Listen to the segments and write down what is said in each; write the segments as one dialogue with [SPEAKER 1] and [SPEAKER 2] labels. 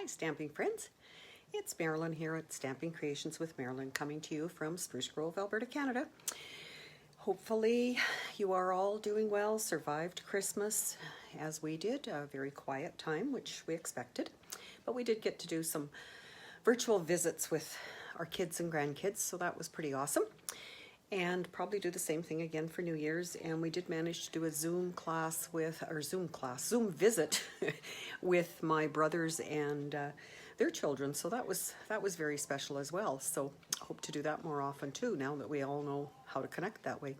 [SPEAKER 1] Hi stamping friends, it's Marilyn here at Stamping Creations with Marilyn, coming to you from Spruce Grove, Alberta, Canada. Hopefully you are all doing well, survived Christmas as we did, a very quiet time which we expected, but we did get to do some virtual visits with our kids and grandkids, so that was pretty awesome. And probably do the same thing again for New Year's. And we did manage to do a Zoom visit with my brothers and their children. So that was very special as well. So I hope to do that more often too, now that we all know how to connect that way.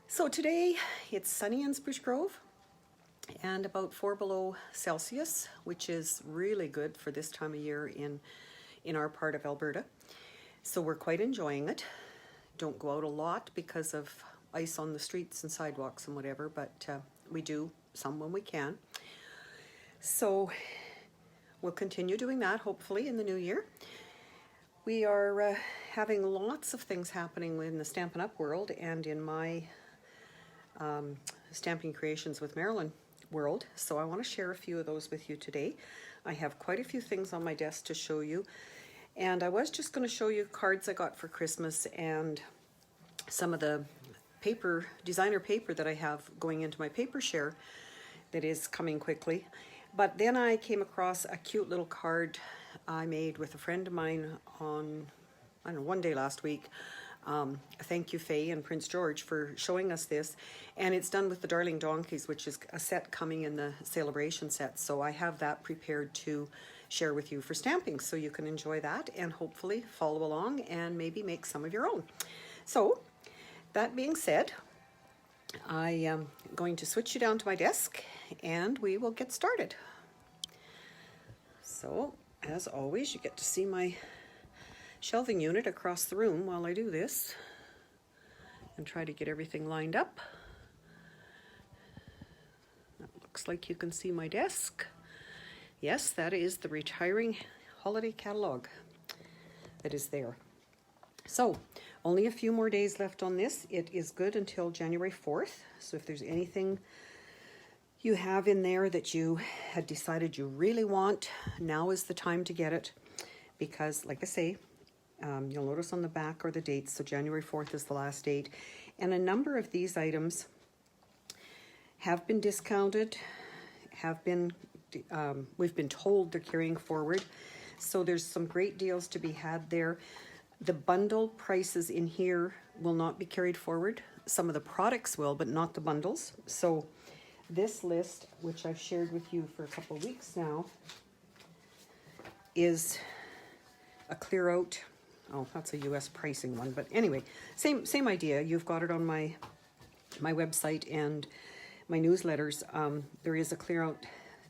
[SPEAKER 1] So today it's sunny in Spruce Grove and about 4 below Celsius, which is really good for this time of year in our part of Alberta. So we're quite enjoying it. Don't go out a lot because of ice on the streets and sidewalks and whatever, but we do some when we can. So we'll continue doing that hopefully in the new year. We are having lots of things happening in the Stampin' Up world and in my Stamping Creations with Marilyn world, so I want to share a few of those with you today. I have quite a few things on my desk to show you. And I was just going to show you cards I got for Christmas and some of the designer paper that I have going into my paper share that is coming quickly. But then I came across a cute little card I made with a friend of mine on, I don't know, one day last week. Thank you, Faye and Prince George, for showing us this. And it's done with the Darling Donkeys, which is a set coming in the Sale-A-Bration set. So I have that prepared to share with you for stamping, so you can enjoy that and hopefully follow along and maybe make some of your own. So that being said, I am going to switch you down to my desk and we will get started. So as always, you get to see my shelving unit across the room while I do this and try to get everything lined up. That looks like you can see my desk. Yes, that is the retiring holiday catalog that is there. So, only a few more days left on this. It is good until January 4th. So if there's anything you have in there that you had decided you really want, now is the time to get it. Because, like I say, you'll notice on the back are the dates. So January 4th is the last date. And a number of these items have been discounted, we've been told they're carrying forward, so there's some great deals to be had there. The bundle prices in here will not be carried forward. Some of the products will, but not the bundles. So this list, which I've shared with you for a couple of weeks now, is a clear out. Oh, that's a US pricing one, but anyway, same idea. You've got it on my website and my newsletters. There is a clear out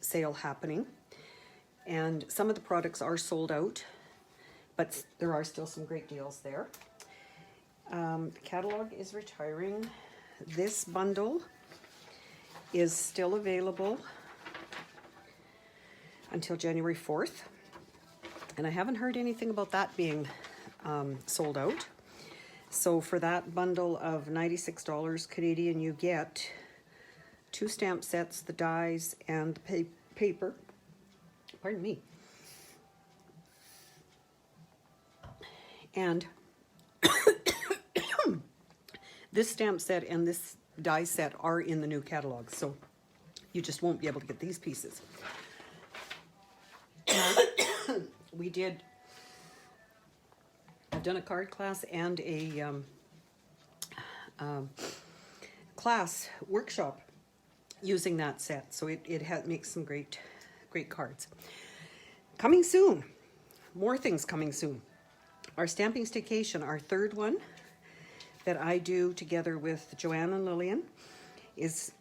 [SPEAKER 1] sale happening and some of the products are sold out, but there are still some great deals there. The catalog is retiring. This bundle is still available until January 4th, and I haven't heard anything about that being sold out. So for that bundle of $96 Canadian, you get 2 stamp sets, the dies, and the paper. Pardon me. And this stamp set and this die set are in the new catalog, so you just won't be able to get these pieces. I've done a card class and a class workshop using that set, so it makes some great cards. Coming soon, more things coming soon. Our stamping staycation, our third one that I do together with Joanne and Lillian, is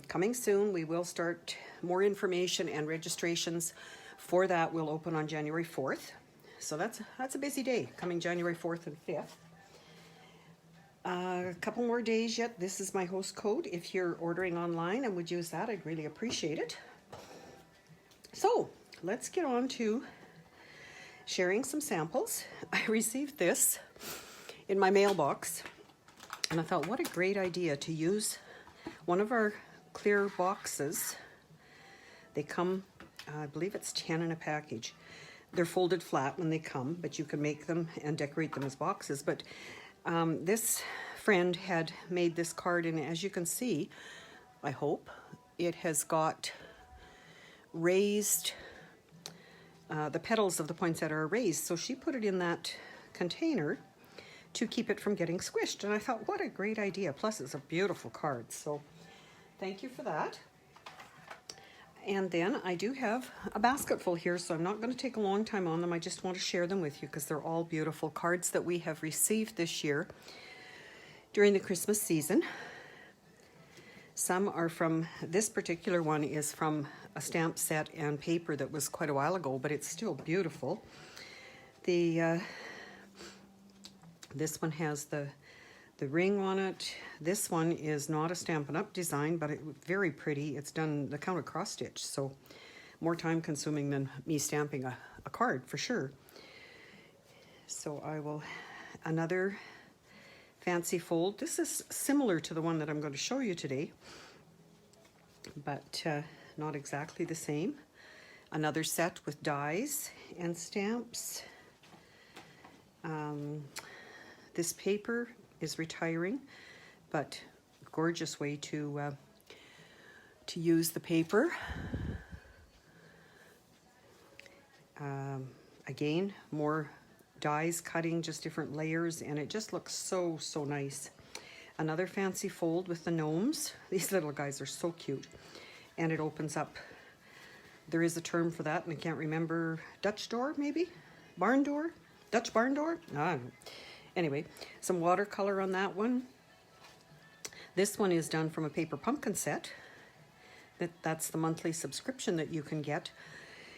[SPEAKER 1] coming soon. We will start more information, and registrations for that will open on January 4th. So that's a busy day, coming January 4th and 5th. A couple more days yet. This is my host code if you're ordering online and would use that. I'd really appreciate it. So let's get on to sharing some samples. I received this in my mailbox and I thought, what a great idea to use one of our clear boxes. They come I believe it's 10 in a package. They're folded flat when they come, but you can make them and decorate them as boxes. But this friend had made this card, and as you can see, I hope, it has got raised, the petals of the poinsettia are raised. So she put it in that container to keep it from getting squished. And I thought, what a great idea. Plus, it's a beautiful card. So thank you for that. And then I do have a basket full here, so I'm not going to take a long time on them. I just want to share them with you because they're all beautiful cards that we have received this year during the Christmas season. Some are from, this particular one is from a stamp set and paper that was quite a while ago, but it's still beautiful. This one has the ring on it. This one is not a Stampin' Up design, but it's very pretty. It's done the counter cross stitch, so more time consuming than me stamping a card for sure. So I will, another fancy fold. This is similar to the one that I'm going to show you today, but not exactly the same. Another set with dies and stamps. This paper is retiring, but gorgeous way to use the paper. Again, more dies cutting, just different layers, and it just looks so nice. Another fancy fold with the gnomes. These little guys are so cute, and it opens up. There is a term for that, and I can't remember. Dutch door, maybe? Barn door? Dutch barn door? No, I don't know. Anyway, some watercolor on that one. This one is done from a paper pumpkin set. That's the monthly subscription that you can get.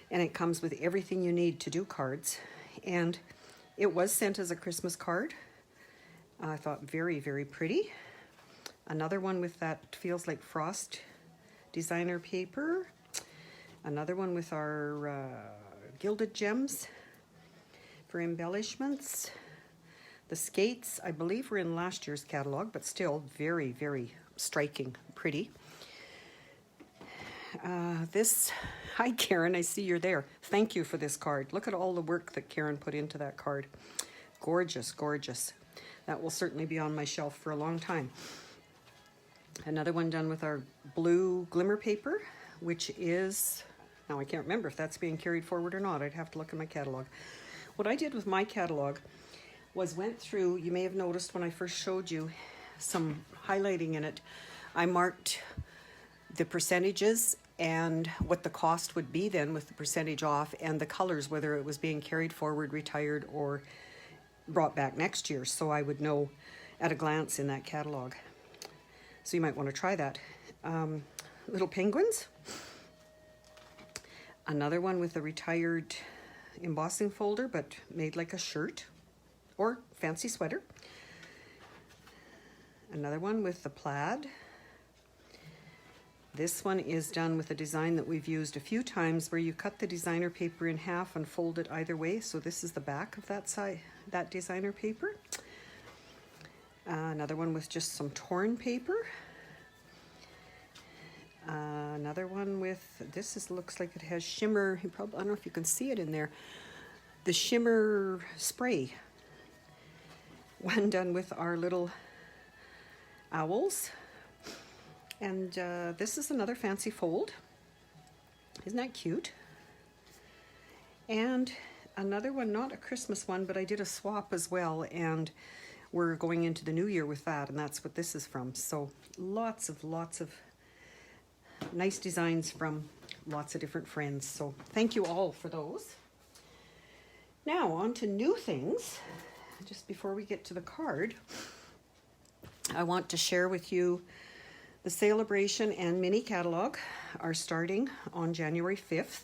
[SPEAKER 1] And it comes with everything you need to do cards. And it was sent as a Christmas card. I thought very pretty. Another one with that feels like frost designer paper. Another one with our gilded gems for embellishments. The skates, I believe, were in last year's catalog, but still very striking, pretty. Hi Karen, I see you're there. Thank you for this card. Look at all the work that Karen put into that card. Gorgeous. That will certainly be on my shelf for a long time. Another one done with our blue glimmer paper, which is, now I can't remember if that's being carried forward or not. I'd have to look at my catalog. What I did with my catalog was went through, you may have noticed when I first showed you some highlighting in it, I marked the percentages and what the cost would be then with the percentage off, and the colors, whether it was being carried forward, retired, or brought back next year, so I would know at a glance in that catalog. So you might want to try that. Little penguins. Another one with a retired embossing folder, but made like a shirt or fancy sweater. Another one with the plaid. This one is done with a design that we've used a few times, where you cut the designer paper in half and fold it either way. So this is the back of that designer paper. Another one with just some torn paper. Another one with, looks like it has shimmer. I don't know if you can see it in there. The shimmer spray. One done with our little owls. And this is another fancy fold. Isn't that cute? And another one, not a Christmas one, but I did a swap as well, and we're going into the new year with that, and that's what this is from. So lots of nice designs from lots of different friends. So thank you all for those. Now on to new things. Just before we get to the card, I want to share with you the Sale-A-Bration and mini catalog are starting on January 5th.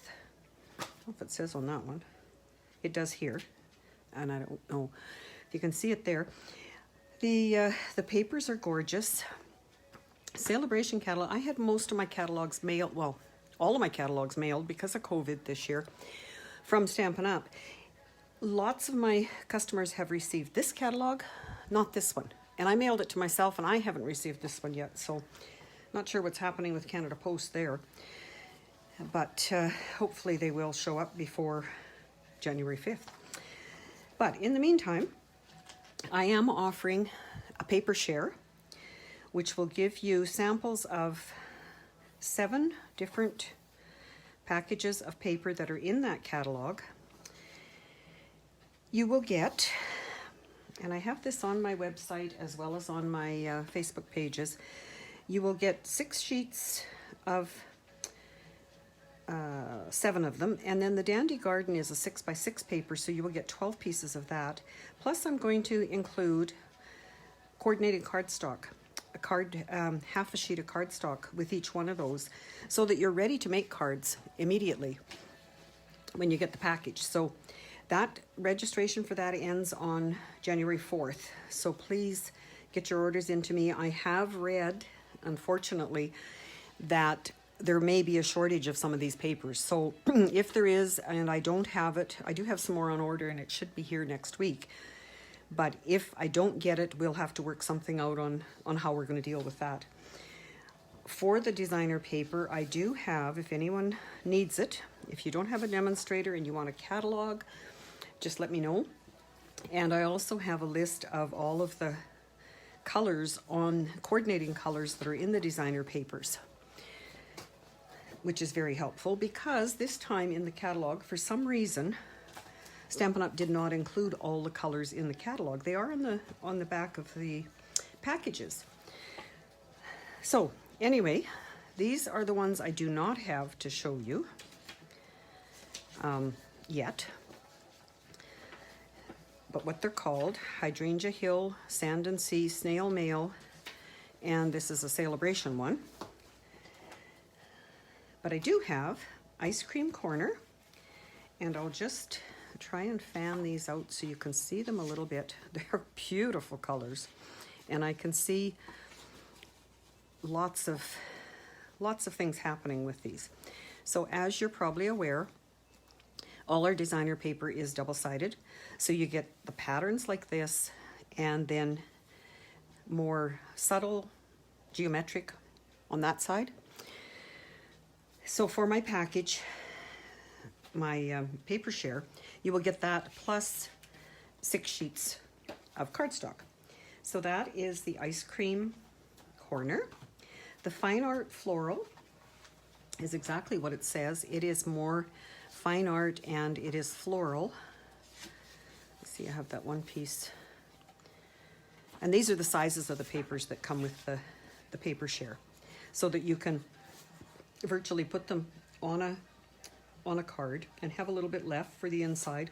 [SPEAKER 1] I don't know if it says on that one. It does here, and I don't know if you can see it there. The papers are gorgeous. Sale-A-Bration catalog, I had most of my catalogs mailed, well, all of my catalogs mailed because of COVID this year from Stampin' Up. Lots of my customers have received this catalog, not this one. And I mailed it to myself, and I haven't received this one yet, so not sure what's happening with Canada Post there. but hopefully they will show up before January 5th. But in the meantime, I am offering a paper share, which will give you samples of 7 different packages of paper that are in that catalog. You will get, and I have this on my website as well as on my Facebook pages, you will get 6 sheets of 7 of them, and then the Dandy Garden is a 6x6 paper, so you will get 12 pieces of that. Plus I'm going to include coordinated cardstock, half a sheet of cardstock with each one of those, so that you're ready to make cards immediately when you get the package. So that registration for that ends on January 4th, so please get your orders into me. I have read, unfortunately, that there may be a shortage of some of these papers. So if there is, and I don't have it, I do have some more on order and it should be here next week. But if I don't get it, we'll have to work something out on how we're going to deal with that. For the designer paper, I do have, if anyone needs it, if you don't have a demonstrator and you want a catalog, just let me know. And I also have a list of all of the colors coordinating colors that are in the designer papers, which is very helpful because this time in the catalog, for some reason, Stampin' Up! Did not include all the colors in the catalog. They are on the back of the packages. So anyway, these are the ones I do not have to show you yet. But what they're called: Hydrangea Hill, Sand and Sea, Snail Mail, and this is a Sale-A-Bration one. But I do have Ice Cream Corner, and I'll just try and fan these out so you can see them a little bit. They're beautiful colors, and I can see lots of things happening with these. So as you're probably aware, all our designer paper is double-sided, so you get the patterns like this and then more subtle geometric on that side. So for my package, my paper share, you will get that plus 6 sheets of cardstock. So that is the Ice Cream Corner. The Fine Art Floral is exactly what it says. It is more fine art and it is floral. Let's see, I have that one piece. And these are the sizes of the papers that come with the paper share, so that you can virtually put them on a card and have a little bit left for the inside,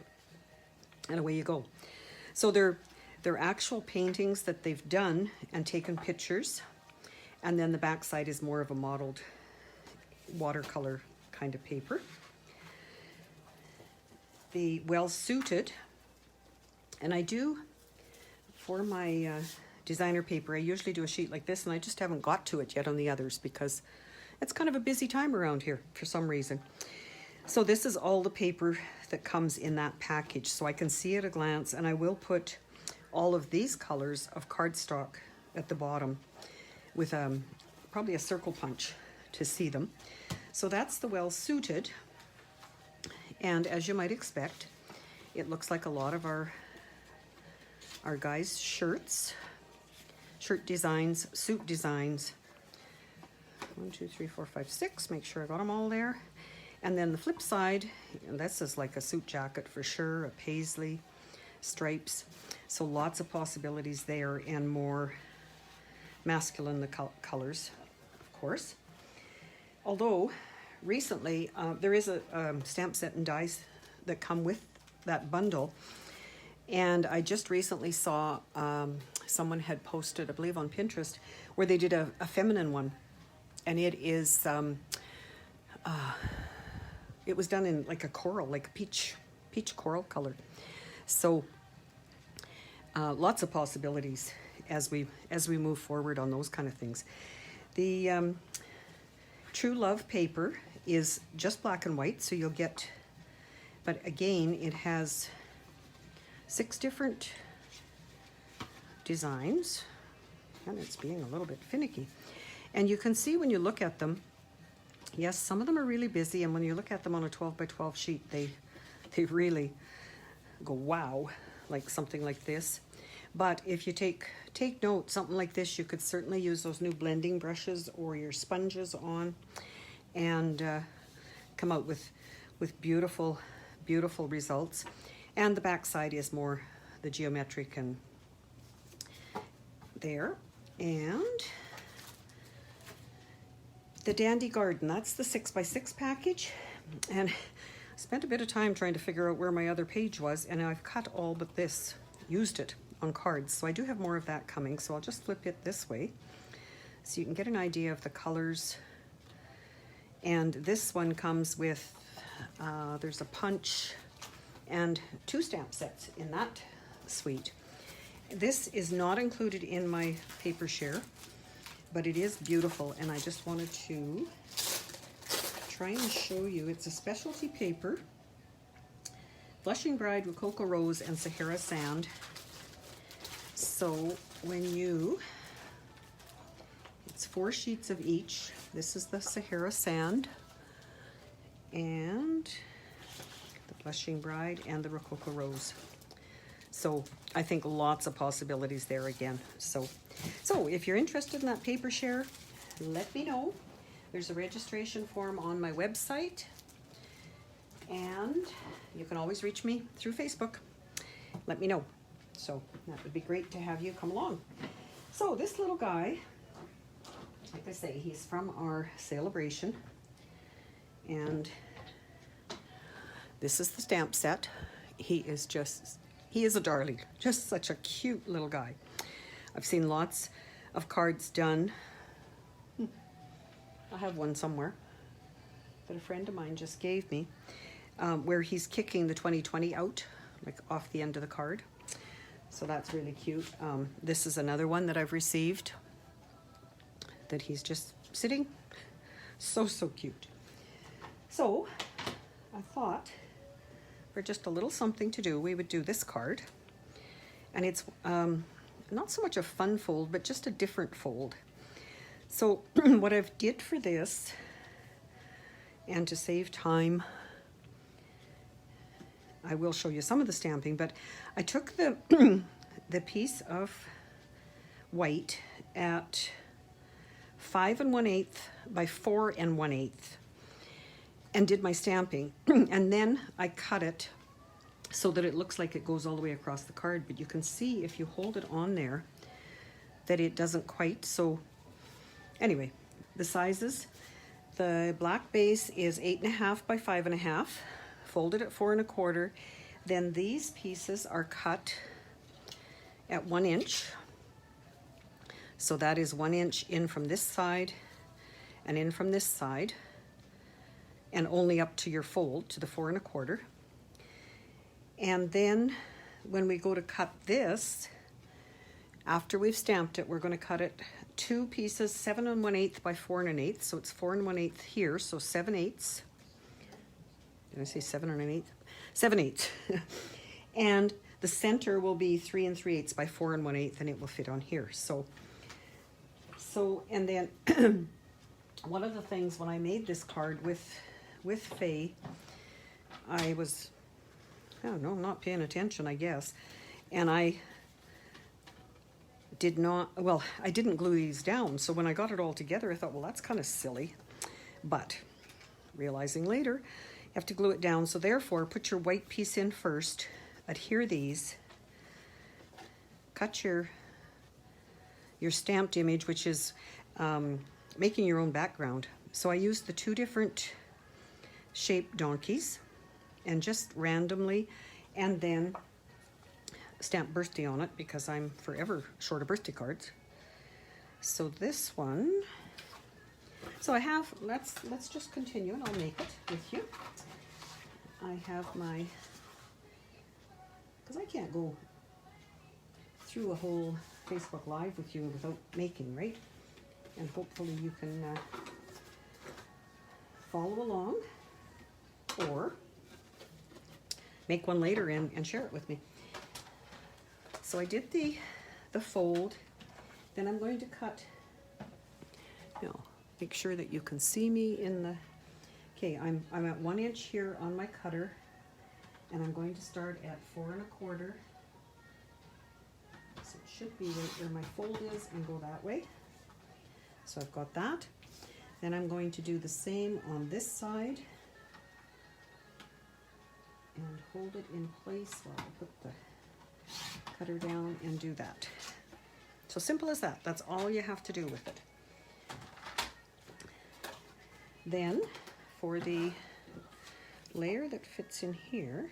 [SPEAKER 1] and away you go. So they're actual paintings that they've done and taken pictures, and then the back side is more of a modeled watercolor kind of paper. The Well Suited, and I do, for my designer paper, I usually do a sheet like this, and I just haven't got to it yet on the others because it's kind of a busy time around here for some reason. So this is all the paper that comes in that package, so I can see at a glance, and I will put all of these colors of cardstock at the bottom with probably a circle punch to see them. So that's the Well Suited, and as you might expect, it looks like a lot of our guys' shirts, shirt designs, suit designs. 1, 2, 3, 4, 5, 6. Make sure I got them all there. And then the flip side, and this is like a suit jacket for sure, a paisley, stripes. So lots of possibilities there, and more masculine the colors, of course. Although recently there is a stamp set and dies that come with that bundle, and I just recently saw someone had posted, I believe on Pinterest, where they did a feminine one, and it is it was done in like a coral, like a peach coral color. So lots of possibilities as we move forward on those kind of things. The True Love paper is just black and white, so you'll get, but again, it has 6 different designs, and it's being a little bit finicky. And you can see when you look at them, Yes, some of them are really busy, and when you look at them on a 12 by 12 sheet, they really go wow, like something like this. But if you take note, something like this, you could certainly use those new blending brushes or your sponges on and come out with beautiful, beautiful results. And the back side is more the geometric and there. And the Dandy Garden, that's the 6x6 package. And I spent a bit of time trying to figure out where my other page was, and I've cut all but this, used it on cards. So I do have more of that coming, so I'll just flip it this way so you can get an idea of the colors. And this one comes with, there's a punch and 2 stamp sets in that suite. This is not included in my paper share, but it is beautiful, and I just wanted to try and show you. It's a specialty paper, Blushing Bride, Rococo Rose, and Sahara Sand. So it's 4 sheets of each. This is the Sahara Sand, and the Blushing Bride, and the Rococo Rose. So I think lots of possibilities there again. So if you're interested in that paper share, let me know. There's a registration form on my website, and you can always reach me through Facebook. Let me know. So that would be great to have you come along. So this little guy, like I say, he's from our Sale-A-Bration, and this is the stamp set. He is a darling, just such a cute little guy. I've seen lots of cards done. I have one somewhere that a friend of mine just gave me, where he's kicking the 2020 out, like off the end of the card. So that's really cute. This is another one that I've received that he's just sitting. So cute. So I thought for just a little something to do, we would do this card. And it's not so much a fun fold, but just a different fold. So what I've did for this, and to save time, I will show you some of the stamping, but I took the the piece of white at 5 1/8 by 4 1/8 and did my stamping. And then I cut it so that it looks like it goes all the way across the card, but you can see if you hold it on there that it doesn't quite. So anyway, the sizes, the black base is 8 1/2 by 5 1/2, folded at 4 1/4. Then these pieces are cut at 1 inch. So that is 1 inch in from this side and in from this side, and only up to your fold, to the 4 1/4. And then when we go to cut this, after we've stamped it, we're going to cut it 2 pieces, 7 1/8 by 4 1/8. So it's 4 1/8 here, so 7/8. Did I say 7 1/8? 7/8. And the center will be 3 3/8 by 4 1/8, and it will fit on here. So and then one of the things when I made this card with Faye, I was, I don't know, not paying attention, I guess. And I didn't glue these down. So when I got it all together, I thought, well, that's kind of silly. But realizing later, you have to glue it down. So therefore, put your white piece in first, adhere these, cut your stamped image, which is making your own background. So I used the 2 different shaped donkeys and just randomly, and then stamp birthday on it because I'm forever short of birthday cards. So this one, so I have, let's just continue and I'll make it with you. I have my, because I can't go through a whole Facebook Live with you without making, right? And hopefully you can follow along or make one later and share it with me. So I did the fold, then I'm going to cut, no, make sure that you can see me in the, okay, I'm at 1 inch here on my cutter, and I'm going to start at 4 1/4. So it should be right where my fold is and go that way. So I've got that. Then I'm going to do the same on this side and hold it in place while I put the cutter down and do that. So simple as that. That's all you have to do with it. Then for the layer that fits in here,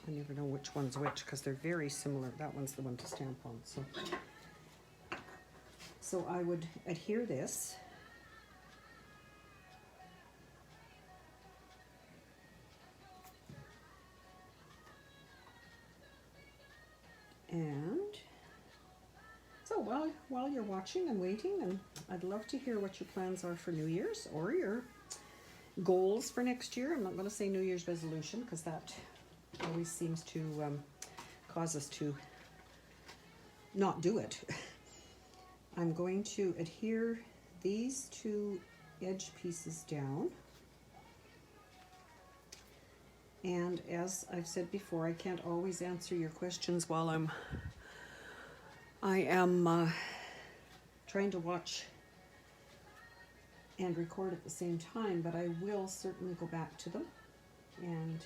[SPEAKER 1] I never know which one's which because they're very similar. That one's the one to stamp on. So I would adhere this. And so while you're watching and waiting, and I'd love to hear what your plans are for New Year's or your goals for next year. I'm not going to say New Year's resolution because that always seems to cause us to not do it. I'm going to adhere these two edge pieces down. And as I've said before, I can't always answer your questions while I am trying to watch and record at the same time, but I will certainly go back to them and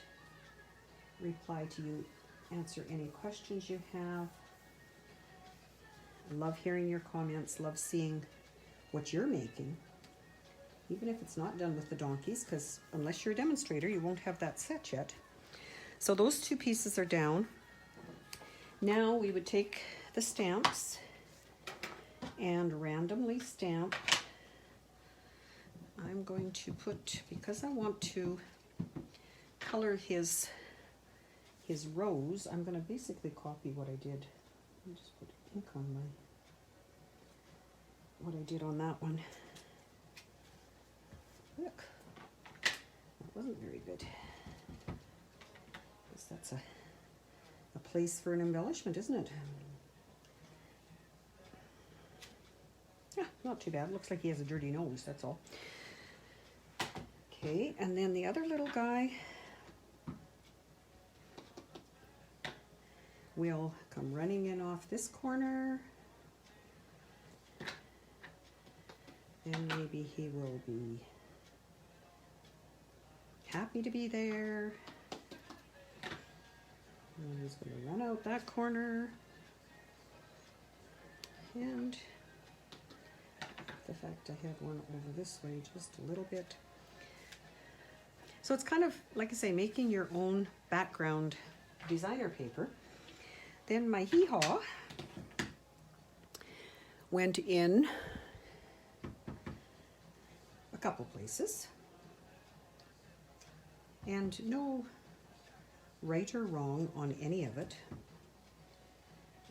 [SPEAKER 1] reply to you, answer any questions you have. I love hearing your comments, love seeing what you're making, even if it's not done with the donkeys, because unless you're a demonstrator, you won't have that set yet. So those two pieces are down. Now we would take the stamps and randomly stamp. I'm going to put, because I want to color his rose, I'm going to basically copy what I did. I'll just put ink on what I did on that one. Look, that wasn't very good. Guess that's a place for an embellishment, isn't it? Yeah, not too bad. Looks like he has a dirty nose, that's all. Okay, and then the other little guy will come running in off this corner. And maybe he will be happy to be there. And he's going to run out that corner. And the fact I had one over this way just a little bit. So it's kind of, like I say, making your own background designer paper. Then my hee-haw went in a couple places, and no right or wrong on any of it.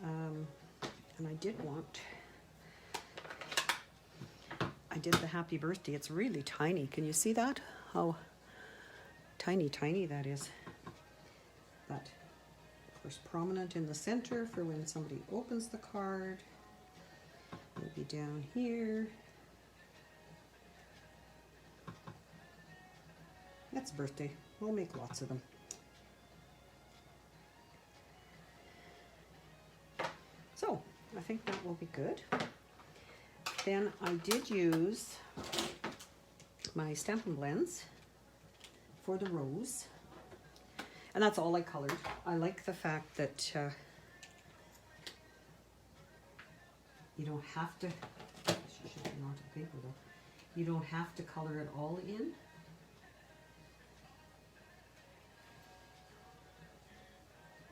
[SPEAKER 1] And I did the happy birthday. It's really tiny. Can you see that? How tiny that is. But of course prominent in the center for when somebody opens the card. Maybe down here. That's birthday. We'll make lots of them. So I think that will be good. Then I did use my Stampin' Blends for the rose. And that's all I colored. I like the fact that you don't have to, paper though. You don't have to color it all in.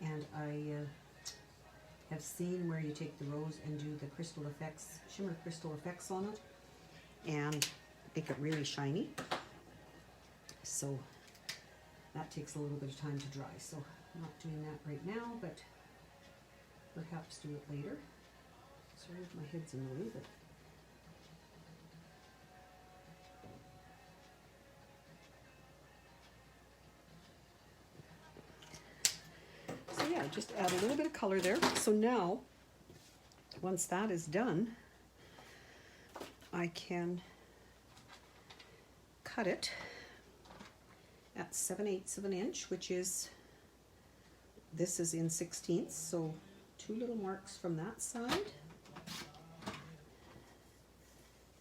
[SPEAKER 1] And I have seen where you take the rose and do the crystal effects, shimmer crystal effects on it, and make it really shiny. So that takes a little bit of time to dry. So I'm not doing that right now, but perhaps do it later. Sorry if my head's in the way, but yeah, just add a little bit of color there. So now, once that is done, I can cut it at 7/8 of an inch, which is, this is in 16ths, so 2 little marks from that side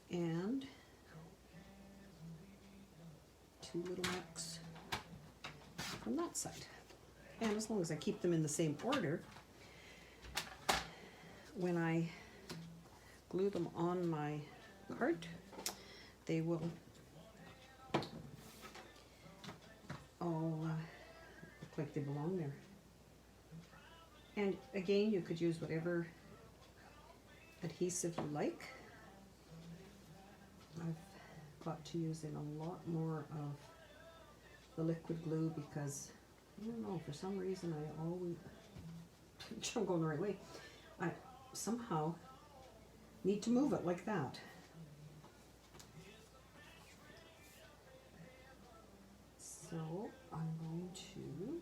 [SPEAKER 1] and 2 little marks from that side. And as long as I keep them in the same order, when I glue them on my card, they will all look like they belong there. And again, you could use whatever adhesive you like. I've got to using a lot more of the liquid glue because, I don't know, for some reason I always, I'm going the right way, I somehow need to move it like that. So I'm going to,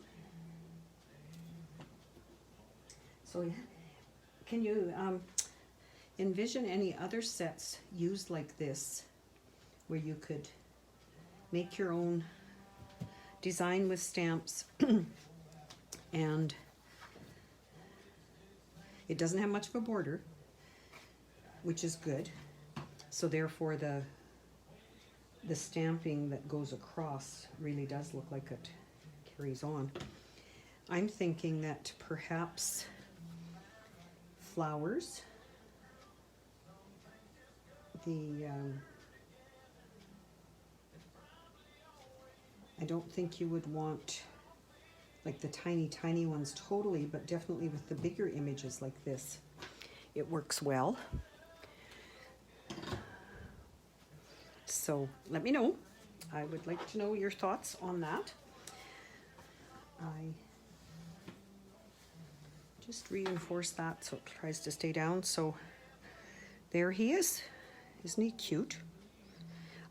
[SPEAKER 1] so yeah, can you envision any other sets used like this where you could make your own design with stamps and it doesn't have much of a border, which is good, so therefore the stamping that goes across really does look like it carries on. I'm thinking that perhaps flowers, I don't think you would want like the tiny ones totally, but definitely with the bigger images like this, it works well. So let me know. I would like to know your thoughts on that. I just reinforce that so it tries to stay down. So there he is. Isn't he cute?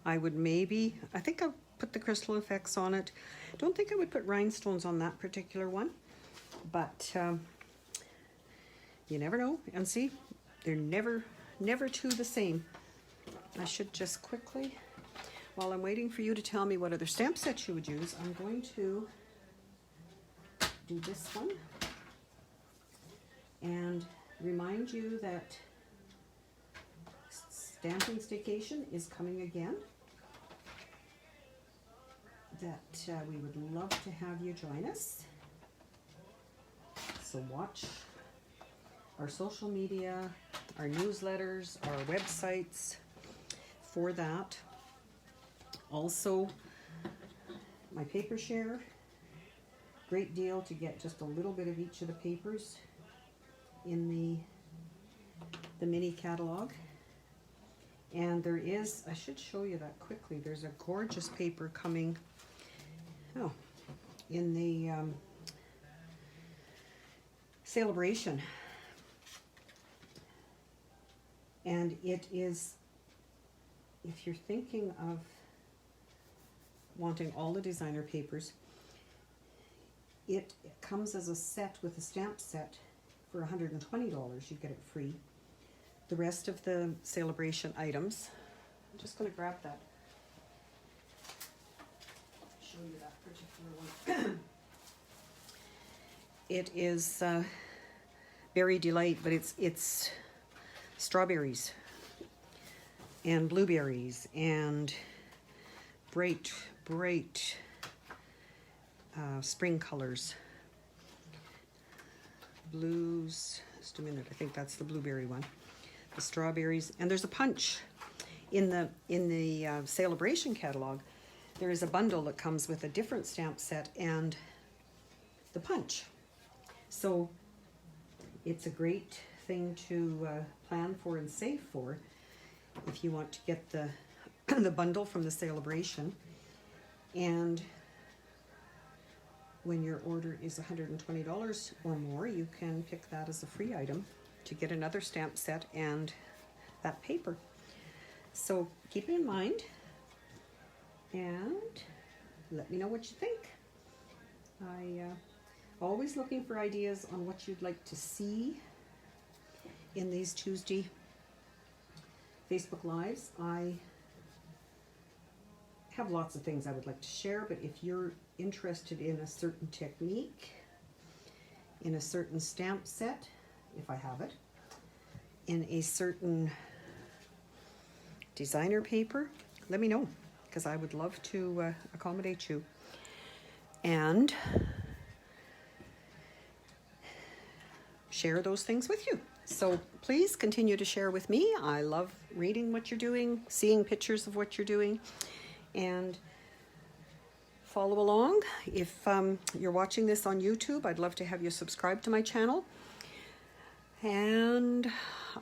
[SPEAKER 1] I would maybe, I think I'll put the crystal effects on it. Don't think I would put rhinestones on that particular one, but you never know. And see, they're never two the same. I should just quickly, while I'm waiting for you to tell me what other stamp sets you would use, I'm going to do this one and remind you that Stampin' Staycation is coming again, that we would love to have you join us. So watch our social media, our newsletters, our websites for that. Also, my paper share, great deal to get just a little bit of each of the papers in the mini catalog. And there is, I should show you that quickly, there's a gorgeous paper coming in the Sale-A-Bration. And it is, if you're thinking of wanting all the designer papers, it comes as a set with a stamp set for $120. You get it free. The rest of the Sale-A-Bration items, I'm just going to grab that, show you that particular one. It is Berry Delight, but it's strawberries and blueberries and bright spring colors, blues. Just a minute, I think that's the blueberry one. The strawberries, and there's a punch in the Sale-A-Bration catalog. There is a bundle that comes with a different stamp set and the punch. So it's a great thing to plan for and save for if you want to get the the bundle from the Sale-A-Bration. And when your order is $120 or more, you can pick that as a free item to get another stamp set and that paper. So keep it in mind and let me know what you think. Always looking for ideas on what you'd like to see in these Tuesday Facebook Lives. I have lots of things I would like to share, but if you're interested in a certain technique, in a certain stamp set, if I have it, in a certain designer paper, let me know, because I would love to accommodate you and share those things with you. So please continue to share with me. I love reading what you're doing, seeing pictures of what you're doing, and follow along. If you're watching this on YouTube, I'd love to have you subscribe to my channel. And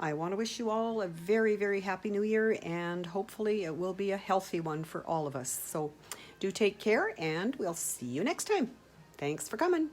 [SPEAKER 1] I want to wish you all a very, very happy new year, and hopefully it will be a healthy one for all of us. So do take care, and we'll see you next time. Thanks for coming.